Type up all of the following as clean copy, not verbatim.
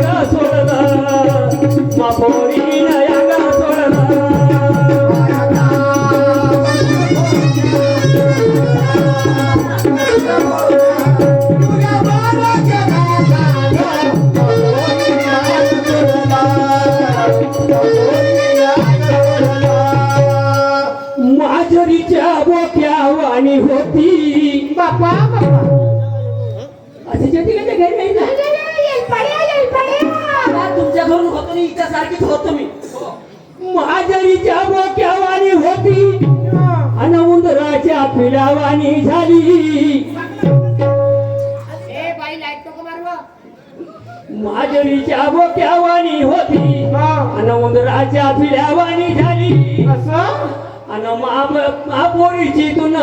अंगा सोडलं मापोरीनं अंगा सोडलं माझरीच्या बोक्या वाणी होती बापा असे शेवटी काय घरी नाही ना तुमच्या घरून होतो मी इच्छा सारखीच होतो मी माझरीच्या बोक्या वाणी होती आणि उंदराच्या पिलावाणी झाली माझरीच्या बोक्या वाणी होती आणि उंदराच्या पिलावाणी झाली आणि महापोरीची तुन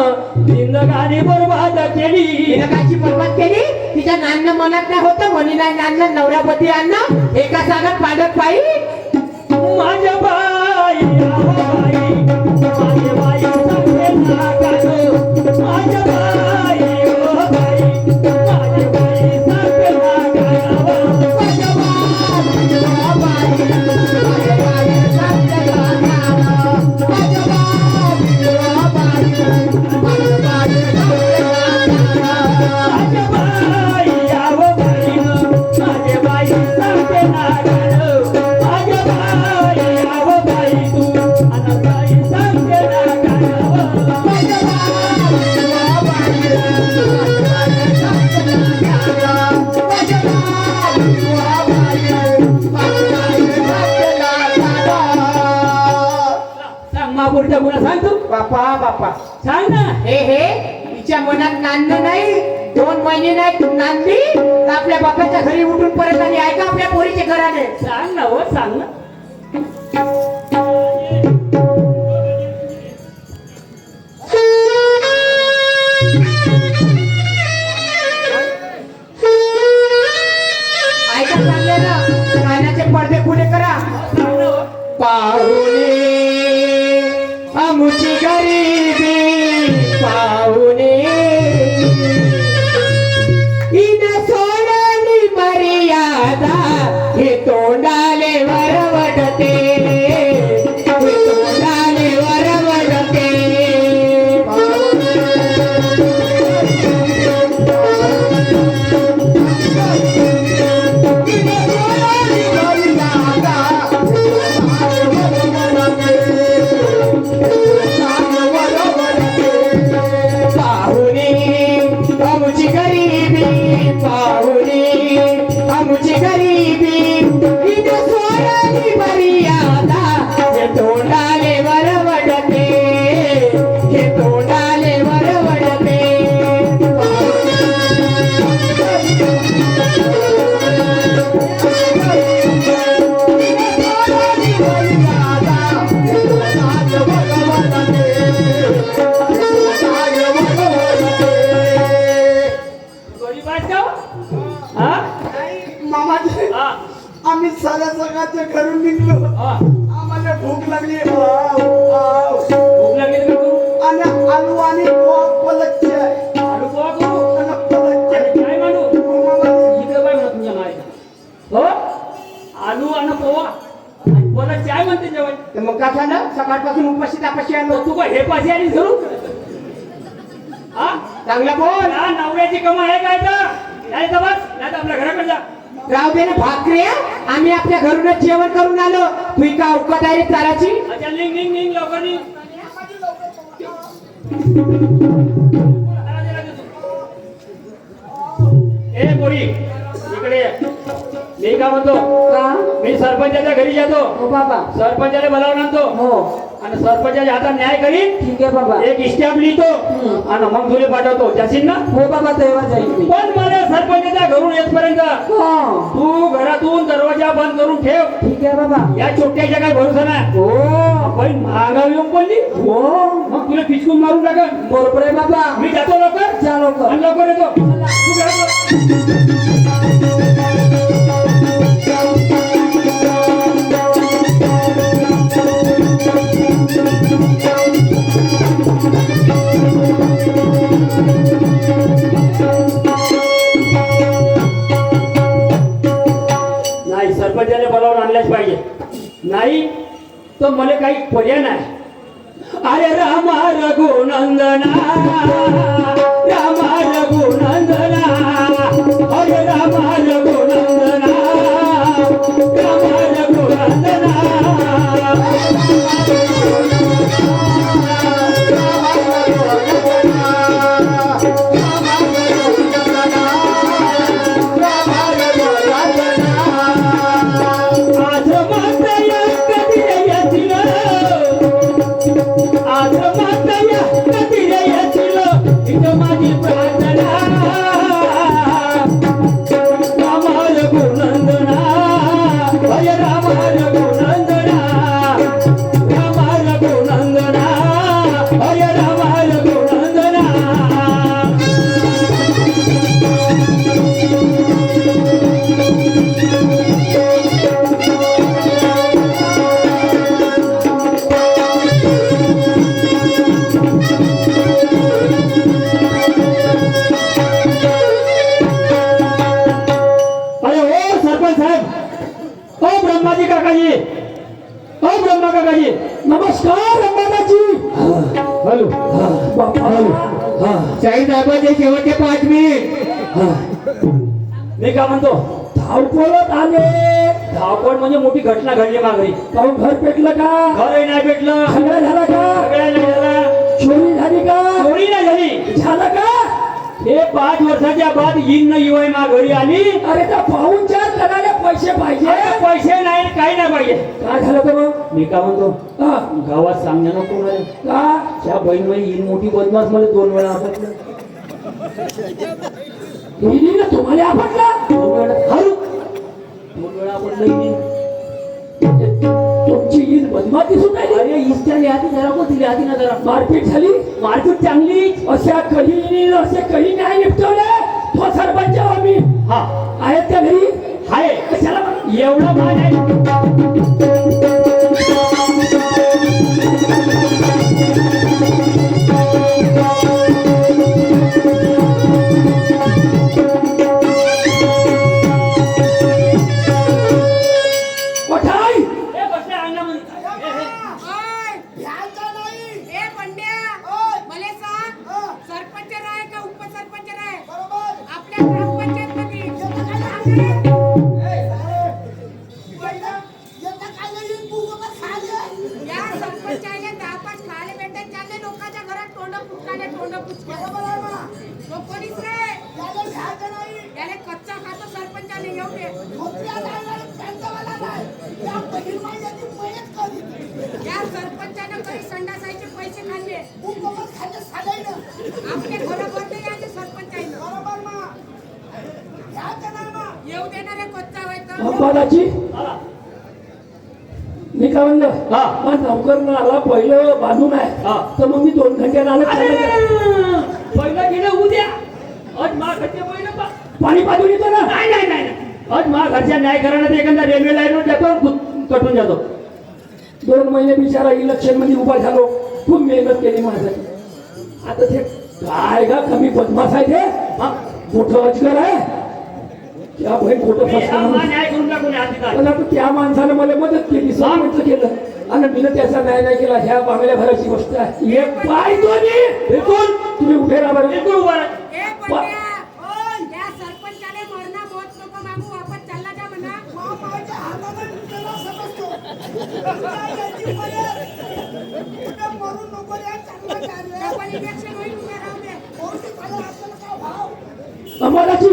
जिंदगानी बरबाद केली काची बरबाद केली तिच्या नान्न मनात नाही होतं म्हणी नाही नान्न नवऱ्यापती अन्न एका सागत पाडत पायी माझ्या बाई माझ्या बाई सांगते ना कानो माझ्या बाई ओ बाई माझ्या बाई सांगते ना कानो माझ्या बाई ओ बाई माझ्या बाई सांगते ना कानो माझ्या बाई ओ बाई माझ्या बाई सांगते ना कानो माझ्या बाई सांगते ना कानो माझ्या बाई आव बाई तू आणि बाई सांगते ना कानो माझ्या बाई ओ बाई माझ्या बाई ओ बाई सांग महापुरुषा गुन्हा सांग तू बापा बापा सांग ना हे तिच्या मनात नांद नाही 2 महिने नाही तू नांदली तर आपल्या बापाच्या घरी उठून परत आणि ऐका आपल्या पोरीच्या घराने सांग ना हो सांग ना ऐका चालले ना कानाचे पडदे खुले करा सांग ना हो. पाहुणे आमची गरीबी पाहुणे इन सोडली मर्यादा हे तोंडाले वरवडते हे तोंडाले वरवडते पाहुणे आमची गरीबी पाहुणे आमची गरीबी इन सोडली मर्यादा हे तोंडाले वरवडते हे तोंडाले वरवडते गरीब आहेस का हो? हा? मामाजी हा. आम्ही साऱ्या सगळ्याच्या घरून निघलो हा. आम्हाला भूक लागली आव. भूक लागली तर काय करू आणि आलू आणि पलकचे आहे आलू पोहा करू आणि पलकचे आणि काय म्हणू मामाजी इकडे काय म्हणत तुमच्या मायला हो आलू आणि पोहा आणि पोला चाय म्हणते जेवण तर मग का झालं सकाळपासून उपाशी तापाशी आलो तू काय हे पाशी आली करू हा चांगला बोल या नवऱ्याची कमाई आहे काय तर नाही तर बस नाही तर आपल्या घराकडे जा राव दे ना भाकरे आम्ही आपल्या घरूनच जेवण करून आलो तुही का उकत आहे रे चाराची अच्छा निघ निघ निघ लवकर निघ ए पोरी इकडे ये. मी का म्हणतो का मी सरपंचाच्या घरी जातो हो बाबा सरपंचाला बोलावून आणतो हो आणि सरपंचाच्या हातात न्याय करीन ठीक आहे बाबा एक स्टॅम्प लिहितो आणि मग तुला पाठवतो जाशील ना हो बाबा तेव्हा जाईल मी पण मला सरपंचाच्या घरून येतपर्यंत हो तू घरातून दरवाजा बंद करून ठेव ठीक आहे बाबा या छोट्याच्या काही भरोसा नाही हो पण महागाव येऊन पडली हो मग तुला पिचकून मारून टाका बरोबर आहे बाबा मी जातो लवकर जा लवकर आणि लवकर येतो तू घरात सरपंचाने बोलावून आणल्याच पाहिजे. नाही तर मला काही पर्याय नाही. अरे रामा रघुनंदना, रामा रघुनंदना, अरे रामा रघुनंदना, रामा रघुनंदना. आज मातया कधी येतील, आज मातया कधी येतील, इथं माझी प्रार्थना. रामा रघुनंदना, अय रामा रघुनंदना, रामा रघुनंदना, अय रामा रघुनंदना. अरे ओ सरपंच साहेब, ओ ब्रह्माजी काकाजी, ओ ब्रह्मा काकाजी, नमस्कार अंबादाजी. Hello hello. साहेब साहेबांचे शेवटचे 5 मिनिट. मी काय म्हणतो, धावपळत आले. धावपळ म्हणजे मोठी घटना घडली माघारी. पाहून घर पेटलं का? घरही नाही भेटलं, झगडा झाला का? सगळ्या नाही झाला, चोरी झाली का? चोरी नाही झाली. झालं का? हे 5 वर्षाच्या बाद येईन न युवाई मा घरी आली. अरे त्या पाहूनच्या करायला पैसे पाहिजे. आता पैसे नाही, काही नाही पाहिजे. काय झालं का मग? मी काय म्हणतो, हा, गावात सांगण्यानं कोण आहे का? त्या बहीण मध्ये येईन मोठी बदमाश मला 2 वेळा आपटलं. हिने ना तुम्हाला आपटला? 2 वेळा हरू, 2 वेळा आपटलं हिने. तुमची ईद बदमाश दिसून राहिली. अरे इस्त्याने आधी जरा को दिली आधी ना जरा. मारपीट झाली. मारपीट चांगली. अशा कधी असे कधी नाही निपटवले. तो सरपंच आहो मी. हा आहेत का घरी? आहे. कशाला म्हणून? एवढा मान आहे. कोठाई? हे बसल्या अंगणामध्ये. ए पंड्या, मला सांग, सरपंच राय का उपसरपंच राय? आपल्या ग्रामपंचायत मध्ये या सरपंचाने 10-5 खायला भेटत, चालले लोकांच्या घरात तोंड पुचकाले, तोंड पुचकाले. तो कोणीच रे, याने कच्चा खातो सरपंचाने. येऊ दे. या सरपंचानं कधी संडासाचे पैसे खाल्ले. आपले घरं भरले याने सरपंचानं. येऊ देणारे कच्चा व्हायचं. अंबादाची मी काय म्हणलं, हा. मग नौकर आला पहिलं बांधून आहे. हा. तर मग मी 2 घंट्याला आलं. पहिलं गेलं उद्या. आज मा घरच्या पहिलं पाणी पाजून येतो ना. नाही नाही नाही नाही. आज मा घरच्या न्याय करण्यात एखादा रेल्वे लाईनवर जातो, कटून जातो. 2 महिने बिचारा इलेक्शन मध्ये उभा झालो. खूप मेहनत केली माझ्यासाठी. आता ते काय का कमी बदमाश आहे ते. हा. मोठं अजगर आहे. त्या बहीण खोटं हा फसलं. न्याय करून टाकून हाती काय. पण आता त्या माणसानं मला मदत केली, सहमत केलं आणि मी त्याचा न्याय नाही केला. ह्या बांगड्या भराची गोष्ट आहे. हे पाय दोन्ही बिलकुल तुम्ही उभे राहा बरं. बिलकुल उभा राहा. ए पंड्या, या सरपंचाने मरणा मोत नको मागू, वापस चालला जा म्हणा. डबल इलेक्शन होईल, उभे राहू दे. अंबादाची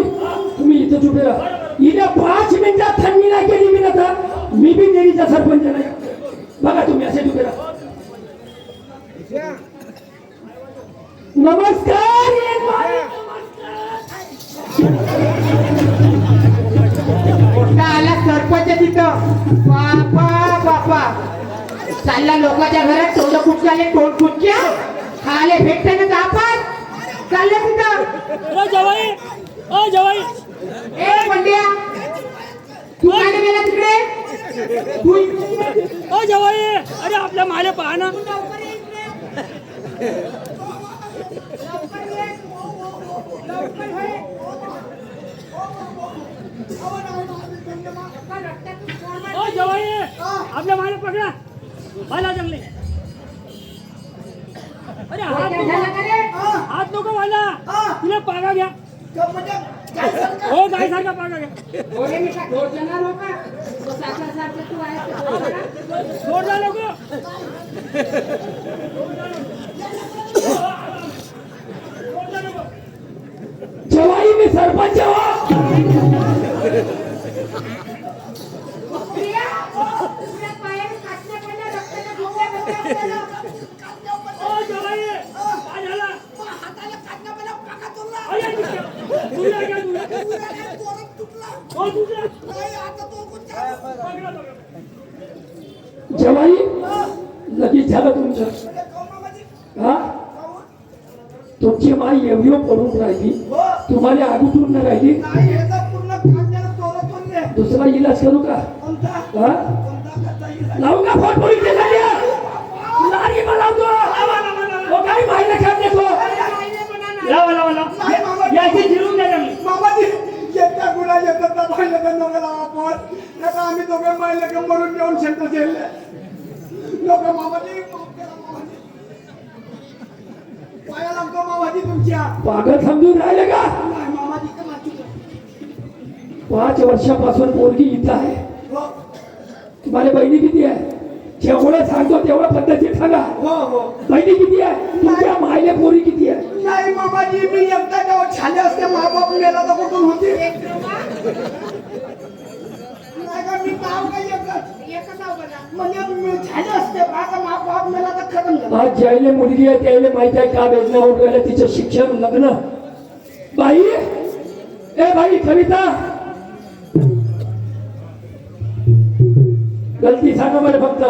तुम्ही इथंच उभे राहा. हिने 5 मिनिटात थंडी नाही केली. मी आता मी बी देवीचा सरपंच नाही. बघा तुम्ही असे उभे राहा. नमस्कार. मोठा आला सरपंच तिथं. बापा बापा, चालला लोकांच्या घरात तोंड कुठले, तोंड कुठच्या खाले भेटते ना दापात. चाललं तिथं. जवाई ए पंड्या, तू काय गेला तिकडे? तू ओ जवाई, अरे आपल्या माले पहा ना. लवकर ये इकडे. लवकर ये. लवकर ये. लवकर रट्टा आपल्या माले पकडा व्हायला चांगले अरे हात काय झालं का रे? हात नको व्हायला तुला पागा घ्या हो काय सारखा पागा घ्या ओरे मी का ढोर देणार हो का? तो साखर तू आहे ते ढोर देणार? सोडला नको जवाई मी सरपंच हो. प्रिया, तुझ्या पायाने काटण्या पडल्या, रक्ताच्या गुंड्या पडल्या आपल्याला. ओ जवाई काय झाला हाताला काढणं मला पाका तुला अरे तुला काय तुला तुटला हो तुझा नाही आता तो कुठचा पकडा पकडा जवाई लगेच झालं तुमचं हा तुमची माई एवढी पडून राहिली तुम्हाला आगुटून न राहिली नाही ह्याचा पूर्ण काढण्याला तोडतून दे दुसरा इलाज करू का कोणता हा कोणता करता येईल लावू का फोन पोलीस स्टेशनला लारी बोलावतो हो काही माहिती खेळ देतो लावा लावा लावा याची जिरून द्या चांगली मामाजी येत्या गुन्हा येतात ना पाहिलं तर नका लावा फोन नका आम्ही दोघे माहिलं का मरून घेऊन शेत जेलले लोक मामाजी माफ करा मामाजी पाया लागतो मामाजी तुमच्या पागल समजून राहिले का नाही मामाजी का माफी करा. 5 वर्षापासून पोरगी इथं आहे हो तुम्हाला बहिणी किती आहे जेवढं सांगतो तेवढं पद्धतीत सांगा हो हो बहिणी किती आहे तुमच्या मायल्या पोरी किती आहे नाही मामाजी मी एकटा गावात झाले असते माबाप मेला तर कुठून होते नाही का मी नाव काही एकच म्हणजे मी झाले असते माझा माबाप मेला तर खतम झालं आज ज्याला मुलगी आहे त्याला माहित आहे का वेदना होऊन राहिल्या तिचं शिक्षण लग्न बाई ए बाई कविता गलती सांगा मला फक्त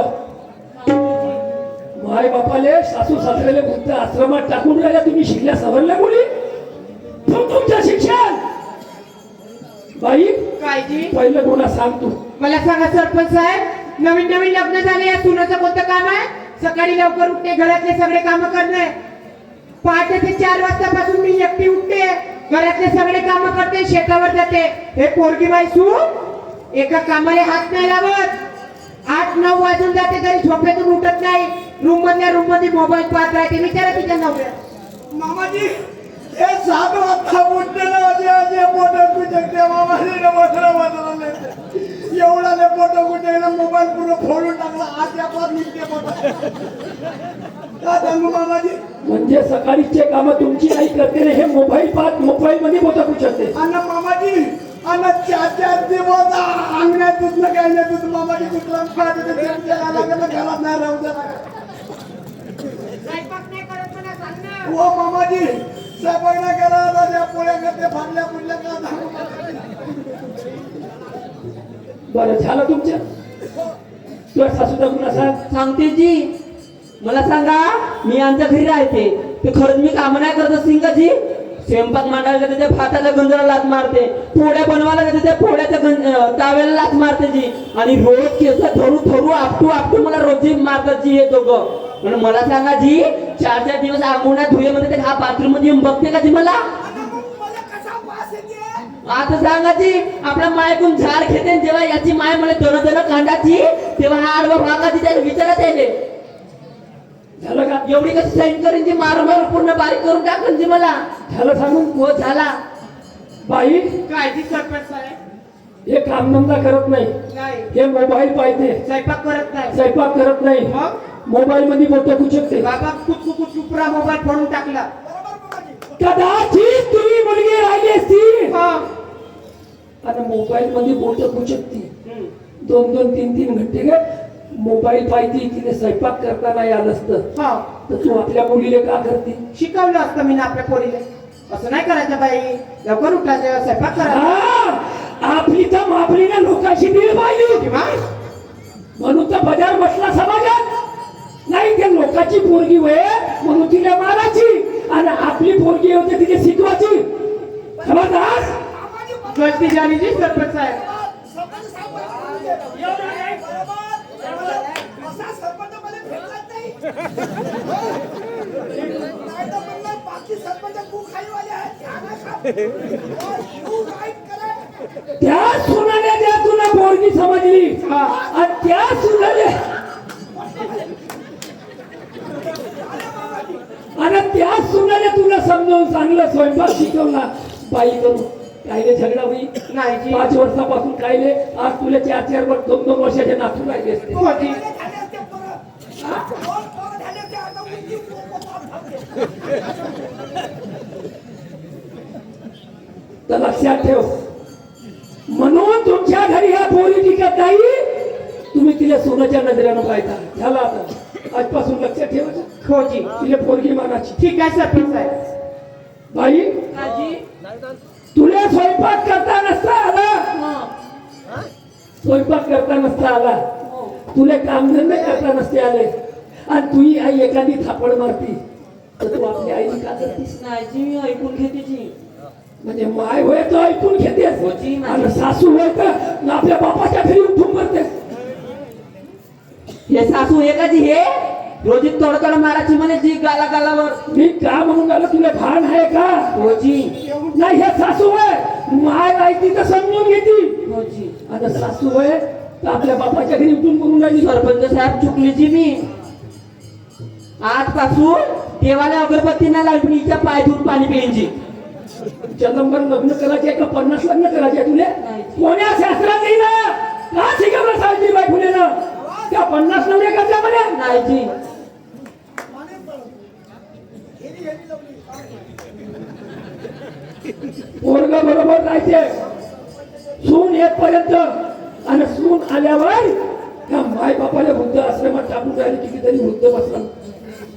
माय बापाले सासू सासऱ्याला बुद्ध आश्रमात टाकून राहिल्या तुम्ही शिकल्या सवरल्या मुली तुमचं शिक्षण बाई काय जी पहिलं कोणा सांग तू मला सांगा सरपंच साहेब नवीन नवीन लग्न झाले या सुनाचं कोणतं काम आहे सकाळी लवकर उठते घरातले सगळे काम करणे पहाटे ते 4 वाजतापासून मी एकटी उठते घरातले सगळे काम करते शेतावर जाते हे पोरगी बाई सू एका कामाला हात नाही लावत 8-9 वाजून जाते तरी झोपेतून उठत नाही रूम मध्ये मोबाईल पाहत राहते विचारा तिच्या नवऱ्या मामाजी हे 7 वाजता उठते ना जे मोटर कुठे मामाजी बसला एवढा मोठं कुठे मोबाईल पूर्ण फोडून टाकला आज आपला निघते मोठा सांगू मामाजी म्हणजे सकाळीचे काम तुमची आई करते हे मोबाईल पाहत मोबाईल मध्ये बोलता शकते अन्न मामाजी अन्न 4 दिवस अंगणात तुझलं काय नाही तुझं मामाजी कुठला लागलं घरात नाही राहू द्या स्वयंपाक नाही करत मला सांग ना. हो मामाजी स्वयंपाक नाही करा त्या पोळ्या करते फाडल्या पुढल्या करा सांगू मामाजी. बरं झालं तुमचं तुला सासूचा गुन्हा सांग सांगते जी मला सांगा मी आमच्या घरी राहते ते खरंच मी काम नाही करत असतील का जी स्वयंपाक मांडायला जाते त्या भाताच्या गंजाला लात मारते पोळ्या बनवायला जाते त्या पोळ्याच्या ताव्याला लात मारते जी आणि रोज केस धरू आपटू मला रोजी मारतात जी हे दोघं म्हणून मला सांगा जी 4 दिवस आंघोळ्या धुयेमध्ये हा बाथरूम मध्ये येऊन बघते का जी मला अन्न मग मला कसा वास येते आता सांगा जी आपल्या मायकून झाड घेते जेव्हा याची माय मला दोन कांडाची तेव्हा हा आडवा भागाची त्याला विचारत यायले झालं का एवढी कशी सैन करेन जी मार पूर्ण बारीक करून टाकन जी मला झालं सांगून हो झाला बाई काय जी सरपंच साहेब हे कामधंदा करत नाही नाही हे मोबाईल पाहते स्वयंपाक करत नाही स्वयंपाक करत नाही मग मोबाईल मध्ये बोलतो कुचकते बाबा कुचकू पुरा मोबाईल फोडून टाकला कदाचित तुम्ही मुलगी राहिली असती हा. आणि मोबाईल मध्ये बोलतो कुचकते हम्म. 2-2, 3-3 घंटे ग मोबाईल पाहिजे तिने स्वयंपाक करता नाही आलं असतं हा तर तू आपल्या मुलीला का करते शिकवलं असतं मी ना आपल्या पोरीला असं नाही करायचं बाई लवकर उठायचं स्वयंपाक करायचा हा, आपली तर मापलीने लोकांशी दिली पाहिजे किंवा म्हणून तर बाजार बसला समाजात नाही त्या लोकांची पोरगी होय म्हणून तिला मारायची आणि आपली पोरगी होते तिने शिकवायची समजदार गलती झाली जी सरपंच साहेब असा सरपंच मला भेटलाच नाही नाही तर म्हणलं बाकी सरपंच खूप खाईवाले आहेत ध्यान खा. हो, तू काय करे त्या सोनाने द्या तुला पोरगी समजली हा. आणि त्या सुनाले आणि त्या सुनाले तुला समजावून चांगलं स्वयंपाक शिकवला बाई करू कायले झगडा होई नाही जी 5 वर्षापासून कायले आज तुला 4 वर्ष 2 वर्षाचे नातू राहिले असते हो जी तर लक्षात ठेव म्हणून तुमच्या घरी ह्या पोरी टिकत नाही तुम्ही तिला सोन्याच्या नजरेनं पाहता झाला आता आजपासून लक्षात ठेवायचं हो जी तिला पोरगी मानाची ठीक आहे सरपंच साहेब बाई आजी तुला स्वयंपाक करता नसता आला स्वयंपाक करता नसता आला तुला कामधंदे करता नसते आले आणि तुझी आई एखादी थापड मारती तर तू आपली आई का करतीस नाही जी मी ऐकून घेते जी म्हणजे माय होय तो ऐकून घेतेस होती माझी. आणि सासू होय तर आपल्या बापाच्या घरी उठून मरतेस हे सासू हे का जी हे रोजी तोडतोड मारायची म्हणे जी गाला गालावर मी का म्हणून आलो तुला भान आहे का हो जी नाही हे सासू होय माय राहती तर समजून घेती हो जी आता सासू होय तर आपल्या बापाच्या घरी उठून करून राहिली सरपंच साहेब चुकली जी मी आजपासून देवाला अगरबत्ती नाही लावली पण हिच्या पाय धुवून पाणी पिईनची जन्मभर लग्न करायचे का 50 लग्न करायचे तुले नाही. कोण्या शास्त्रात येईल का शिकवलं सावित्रीबाई फुलेनं त्या 50 नवरे करता म्हणे नाही जी पोरग बरोबर राहायचे सून येतपर्यंत आणि सून आल्यावर त्या माय बापाला वृद्ध आश्रमात टाकून राहिले कितीतरी वृद्ध बसला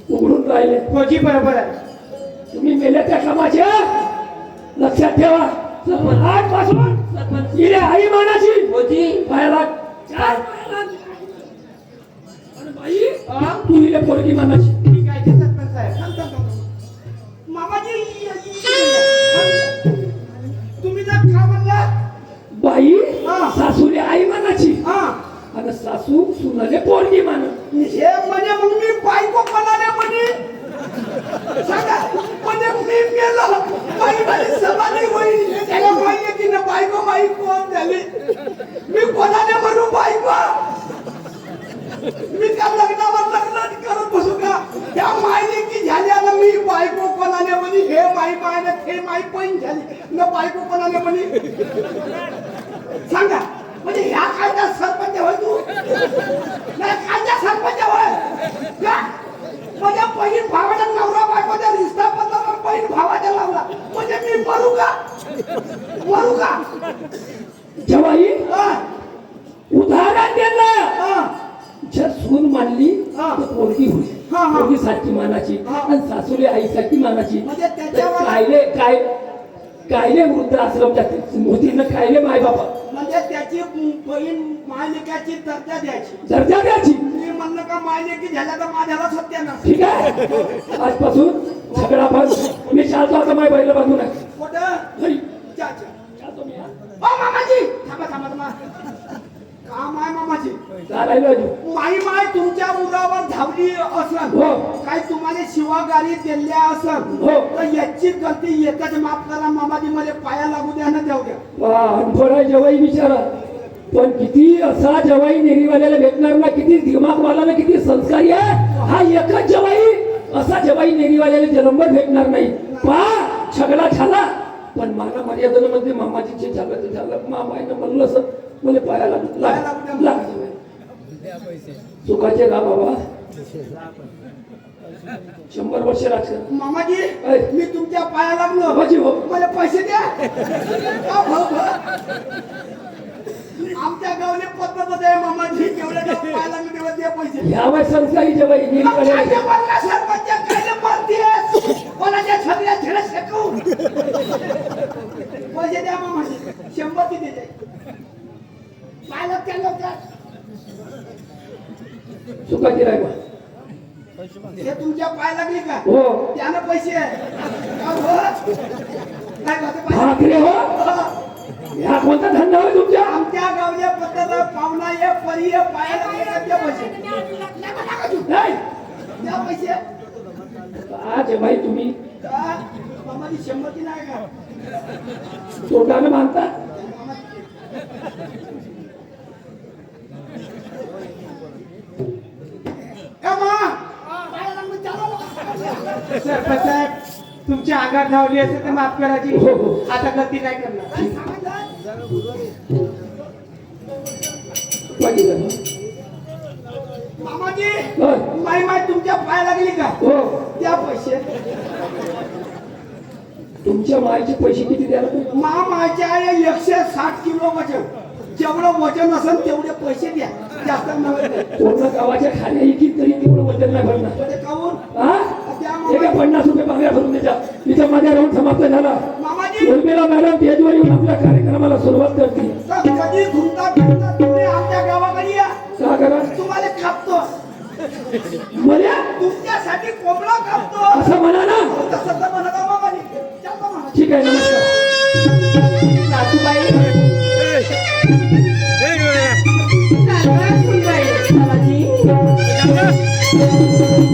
उघडून राहिले हो जी बरोबर आहे तुम्ही मेल्याच्या कामाचे लक्षात ठेवा आजपासून सरपंच इले आई मानाची हो जी पायाला चार पायाला आणि बाई हा? तू इले पोरगी मानाची ठीक आहे जी सरपंच साहेब मामाजी तुम्ही जर खा म्हणला बाई हा. सासूले आई मानाची हा आणि सासू सुनाले पोरगी मान हे म्हणे मग मी बायको कोणाला म्हणे सांगा म्हणजे मी गेलो बाई माझी समाधी होईल त्याला माहिती की ना बायको बाई कोण झाली मी कोणाला म्हणू बायको मी त्या लग्नावर लग्न करत बसू का त्या मायने की झाल्याला मी बायको कोणाला म्हणे हे माई मायने हे माई पण झाली न बायको कोणाला म्हणे सांगा म्हणजे ह्या कायदा सरपंच होय तू नाही कायदा सरपंच होय का? म्हणजे बहीण भावाचा नवरा बायकोचा रिश्ता पत्रावर बहीण भावाचा लावला म्हणजे मी मरू का जवाई हा, उदाहरण दिलं हा, जर सून मानली हा. तर पोरगी होईल हा, हा. पोरगी सारखी मानाची हा. आणि सासूले आई सारखी मानाची म्हणजे तर त्याच्यावर कायले वृद्ध आश्रम जाते मोदीनं कायले माय बापा म्हणजे त्याची बहीण मायलेकाची दर्जा द्यायची दर्जा द्यायची मी म्हणलं का मायलेकी झाल्या तर माझ्याला सत्य नसते ठीक आहे आजपासून झगडा बंद मी चालतो आता माय बैल बांधून आहे कुठं घरी चा, चा. चालतो मी हा. ओ मामाजी थांबा थांबा थांबा काम आहे मामाजी चालायलो अजून माई माय तुमच्या मुलावर धावली असन हो. काही तुम्हाला शिवागारी दिल्या असन हो. तर याची गलती एकच माफ करा मामाजी मला पाया लागू द्या ना जाऊ द्या वा अनफळा जवाई बिचारा पण किती असा जवाई नेरीवाल्याला भेटणार ना किती दिमागवाला ना किती संस्कारी आहे हा एकच जवाई असा जवाई नेरीवाल्याला जन्मभर भेटणार नाही पा झगडा झाला पण मला मर्यादेनं म्हणजे मामाजी जे झालं ते झालं मामाईनं म्हणलं असं मला पाया लागला सुखाचे रा बाबा 100 वर्ष राहते मामाजी ऐ. मी तुमच्या पाया लागलो बाबाजी हो मला पैसे द्या हो, हो. आमच्या गावने पद्धतच आहे मामाजी जेवढे गाव पाया लागले तेव्हा द्या पैसे ह्यावर संस्कारी जवाई मग नेरीवाल्या काय बोलला सरपंच काय मारतेस कोणाच्या छत्र्या छेड शेकू पैसे द्या मामाजी 100 ती देते पाय लागत्या लवकर सुखाची राय हे तुमच्या पाय लागली का हो त्यानं पैसे आहे का हो? काय कहते पैसे? भाकरे हो हो. ह्या कोणता धंदा होय तुमच्या आमच्या गावच्या पद्धत पाहुणा ये परी ये पाया लागले का द्या पैसे नाही द्या पैसे आज भाई तुम्ही का मामाची 100 ती नाही का तोंडानं मानता सरपंच साहेब तुमच्या अंगात धावली असेल तर माफ करा जी हो, हो. आता गलती नाही करणार बाकी झालं. मामाजी होय. माई माई तुमच्या पायाला गेली का हो त्या पैसे तुमच्या मायचे पैसे किती द्यायला तुम्ही? मामाचे आहे 160 किलो वजन जेवढं वजन असेल तेवढे पैसे द्या जास्त नव्हे पूर्ण गावाच्या खाण्या येतील तरी तेवढं वजन नाही भरणार ते काहून हा त्या एका 50 रुपये मागण्या भरून द्यायच्या तिथं माझ्या राऊंड समाप्त झाला मामाजी उर्मिला मॅडम स्टेजवर येऊन आपल्या कार्यक्रमाला सुरुवात करतील तर कधी घुमता फिरता तुम्ही आमच्या गावाकडे या का करा तुम्हाला खापतो मला तुमच्यासाठी कोंबडा खापतो असं म्हणा ना तसं तर म्हणा मामाजी चला मामा ठीक आहे नमस्कार सासूबाई बाई सुनबाई बालाजी